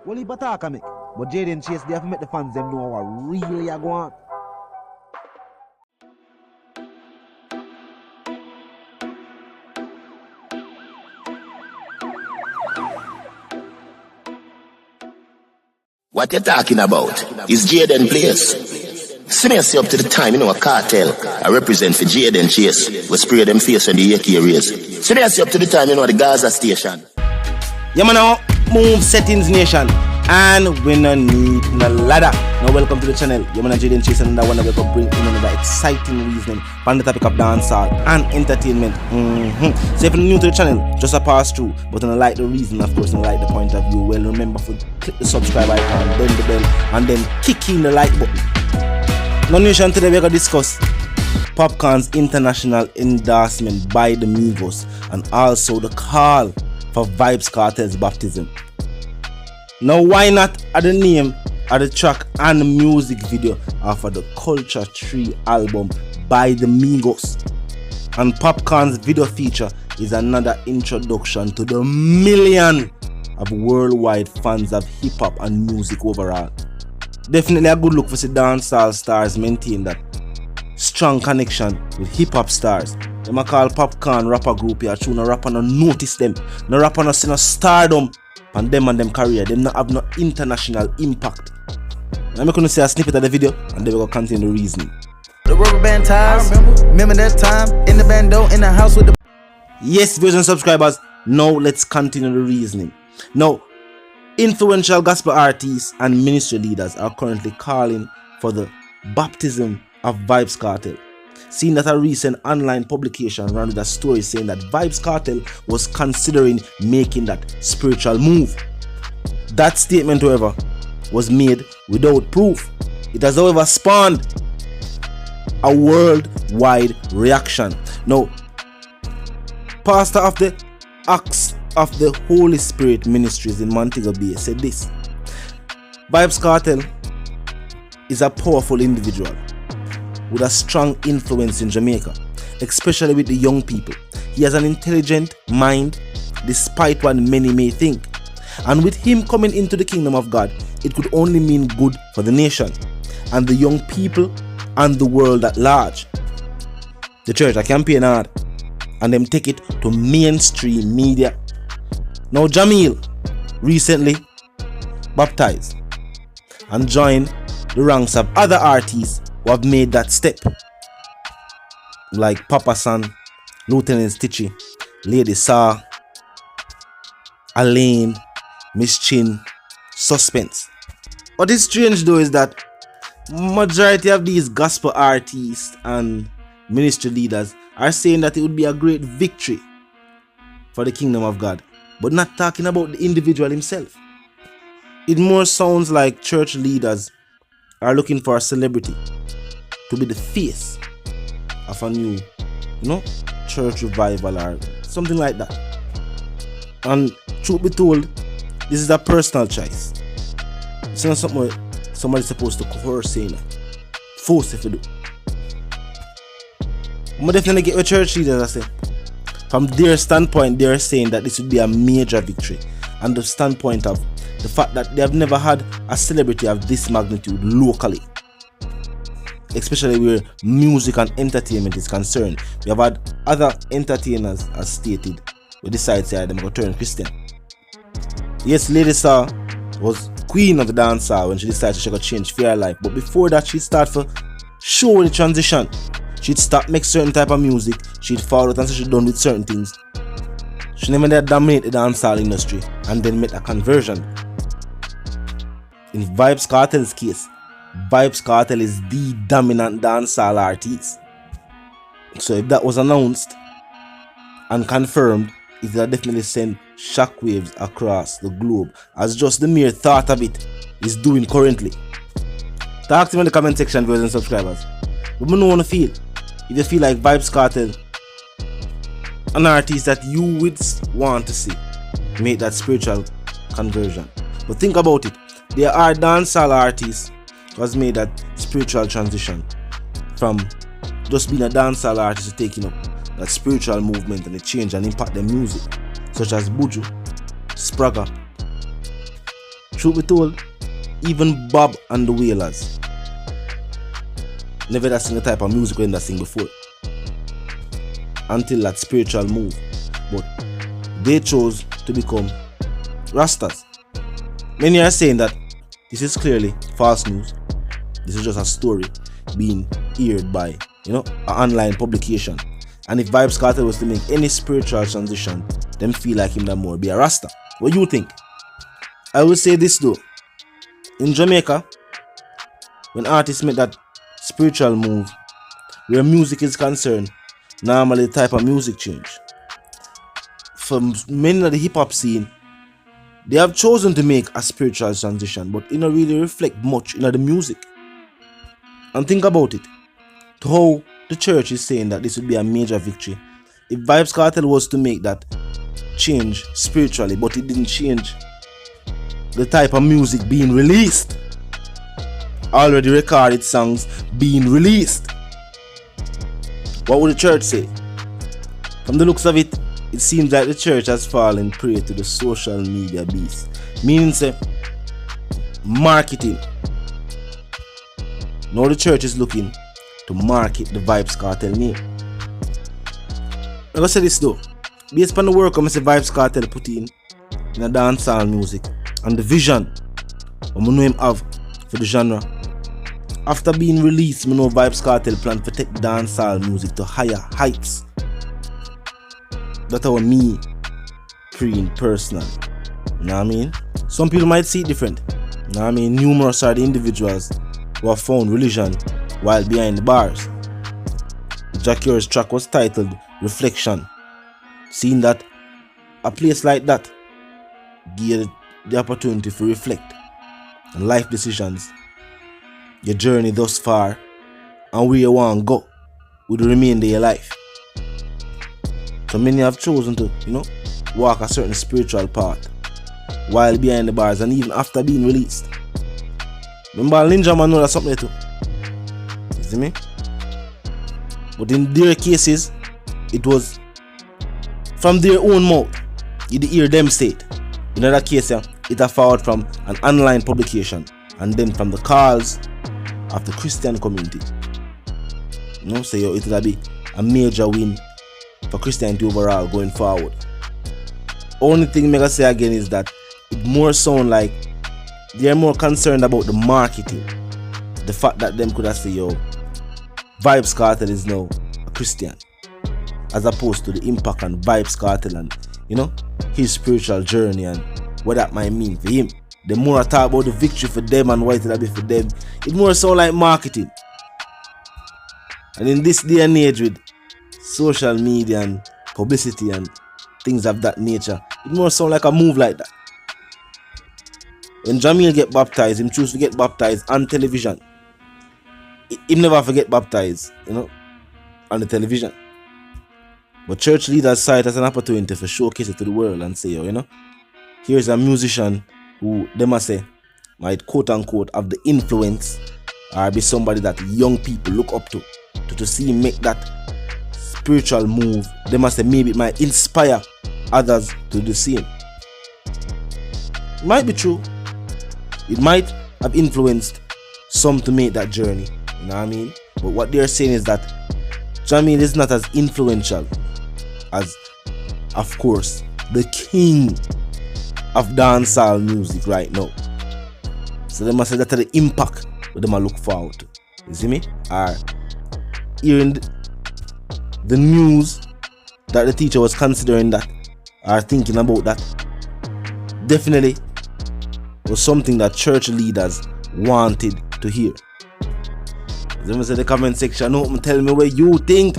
Well, he attack me. But Jayden Chase, they have to make the fans them know what really are going on. What you talking about? Is Jayden place? See me up to the time, a cartel. I represent for Jayden Chase. We spray them face when the AK raise. See me up to the time, the Gaza station. Yeah, man, now move settings nation. And we no need no ladder. Now welcome to the channel. Yeah, man, Jayden Chase and another one that will bring in another exciting reasoning on the topic of dancehall and entertainment. So if you're new to the channel, just a pass through. But don't like the reason, of course, and like the point of view. Well, remember to click the subscribe icon, then the bell, and then kick in the like button. Now, nation, today we're gonna discuss Popcaan's international endorsement by the Migos and also the call for Vybz Kartel's baptism. Now, why not add the name of the track and the music video of the Culture 3 album by the Migos? And Popcaan's video feature is another introduction to the million of worldwide fans of hip hop and music overall. Definitely a good look for the dancehall stars maintain that strong connection with hip hop stars. Them a call Popcaan rapper group here, true no rapper no notice them, no rapper no see no stardom and them career, them not have no international impact. I'm going to see a snippet of the video and then we will continue the reasoning. The rubber band ties, remember that time in the bando in the house with the... Yes, viewers and subscribers, now let's continue the reasoning. Now, influential gospel artists and ministry leaders are currently calling for the baptism of Vybz Kartel, seeing that a recent online publication ran with a story saying that Vybz Kartel was considering making that spiritual move. That statement, however, was made without proof. It has, however, spawned a worldwide reaction. Now, pastor of the Acts of the Holy Spirit Ministries in Montego Bay said this: Vybz Kartel is a powerful individual with a strong influence in Jamaica, especially with the young people. He has an intelligent mind despite what many may think. And with him coming into the kingdom of God, it could only mean good for the nation and the young people and the world at large. The church are campaign hard and them take it to mainstream media. Now Jamil recently baptized and joined the ranks of other artists who have made that step, like Popcaan, Lieutenant Stitchy, Lady Saw, Alaine, Miss Chin, Suspense. What is strange though is that majority of these gospel artists and ministry leaders are saying that it would be a great victory for the kingdom of God, but not talking about the individual himself. It more sounds like church leaders are looking for a celebrity to be the face of a new, church revival or something like that. And truth be told, this is a personal choice. It's not something somebody's supposed to coerce saying that. Force if you do. I'm definitely get with church leaders, I say. From their standpoint, they're saying that this would be a major victory. And the standpoint of the fact that they have never had a celebrity of this magnitude locally, especially where music and entertainment is concerned. We have had other entertainers, as stated, who decide to them go turn Christian. Yes, Lady Saw was queen of the dancehall when she decided she could change for her life, but before that she'd start for show the transition. She'd stop make certain type of music, she'd fall out and say she'd done with certain things. She never did dominate the dancehall industry and then make a conversion. In Vybz Kartel's case, Vybz Kartel is the dominant dancehall artist. So if that was announced and confirmed, it will definitely send shockwaves across the globe, as just the mere thought of it is doing currently. Talk to me in the comment section, viewers and subscribers. But I know how to feel. If you feel like Vybz Kartel, an artist that you would want to see make that spiritual conversion. But think about it. There are dancehall artists who has made that spiritual transition from just being a dancehall artist to taking up that spiritual movement and the change and impact their music, such as Buju, Spragga, truth be told, even Bob and the Wailers never that sing the type of music when they sing before. Until that spiritual move. But they chose to become Rastas. Many are saying that this is clearly false news. This is just a story being aired by, an online publication. And if Vybz Kartel was to make any spiritual transition, them feel like him that more be a Rasta. What do you think? I will say this though. In Jamaica, when artists make that spiritual move, where music is concerned, normally the type of music change. For many of the hip hop scene, they have chosen to make a spiritual transition, but it don't really reflect much in the music. And think about it. To how the church is saying that this would be a major victory. If Vybz Kartel was to make that change spiritually, but it didn't change the type of music being released. Already recorded songs being released. What would the church say? From the looks of it, it seems like the church has fallen prey to the social media beast. Meaning say, marketing. Now the church is looking to market the Vybz Kartel name. I'm gonna say this though. Based on the work I say Vybz Kartel put in a dancehall music and the vision I know him have for the genre. After being released, I know Vybz Kartel plan to take dancehall music to higher heights. That's how me praying personally. You know what I mean? Some people might see it different. You know what I mean? Numerous are the individuals who have found religion while behind the bars. Jacky's track was titled Reflection. Seeing that a place like that give the opportunity to reflect on life decisions, your journey thus far, and where you want to go with the remainder of your life. So many have chosen to, walk a certain spiritual path while behind the bars and even after being released. Remember, Ninja Man know that's something too. You see me? But in their cases, it was from their own mouth. You hear them say it. In other cases, it have followed from an online publication and then from the calls of the Christian community. So it will be a major win for Christianity overall going forward. Only thing I say again is that it more sound like they are more concerned about the marketing. The fact that them could have say, Vybz Kartel is now a Christian, as opposed to the impact on Vybz Kartel and his spiritual journey and what that might mean for him. The more I talk about the victory for them and what it'll be for them, it more sound like marketing. And in this day and age with social media and publicity and things of that nature, it more sound like a move like that. When Jamil get baptized, him choose to get baptized on television. He never forget baptized, on the television. But church leaders saw it as an opportunity to showcase it to the world and say, here's a musician who they must say might quote unquote have the influence or be somebody that young people look up to see him make that spiritual move. They must say maybe it might inspire others to do the same. It might be true. It might have influenced some to make that journey. You know what I mean? But what they're saying is that Jamil is not as influential as, of course, the king of dancehall music right now. So they must say that the impact that they must look forward to. You see me? Or hearing the news that the teacher was considering that or thinking about that definitely was something that church leaders wanted to hear. Let me say the comment section, tell me what you think.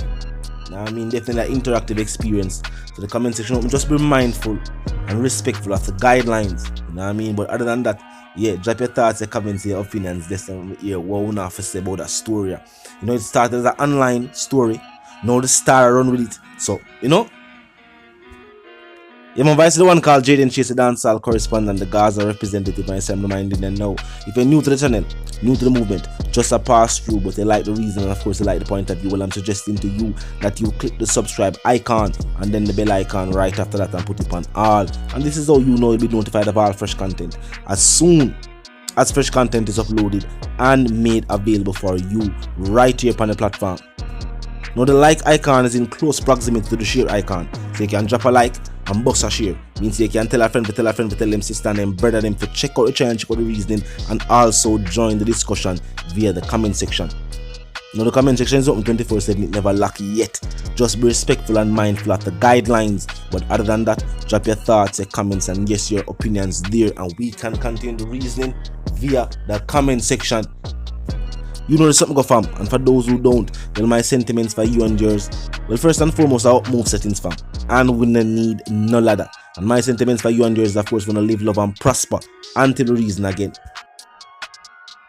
Definitely an interactive experience. So the comment section, just be mindful and respectful of the guidelines. But other than that, drop your thoughts, your comments, your opinions. This what we have to say about that story. It started as an online story. Now the star run with it. So, Yeah, my vice the one called Jayden Chase, the dancehall correspondent, the Gaza representative, and I'm reminding them now. If you're new to the channel, new to the movement, just a pass through, but they like the reason and of course they like the point of view, well, I'm suggesting to you that you click the subscribe icon and then the bell icon right after that and put it on all. And this is how you know you'll be notified of all fresh content as soon as fresh content is uploaded and made available for you right here upon the platform. Now the like icon is in close proximity to the share icon, so you can drop a like and bust a share. Means you can tell a friend to tell them sister and them brother them to check out the channel, check out the reasoning, and also join the discussion via the comment section. Now the comment section is open 24/7, it never lack yet. Just be respectful and mindful of the guidelines, but other than that, drop your thoughts, your comments, and yes, your opinions there, and we can continue the reasoning via the comment section. You know there's something go fam, and for those who don't, well, my sentiments for you and yours, well, first and foremost, our move settings fam, and we don't need no ladder. And my sentiments for you and yours, of course, gonna live, love, and prosper until the reason again.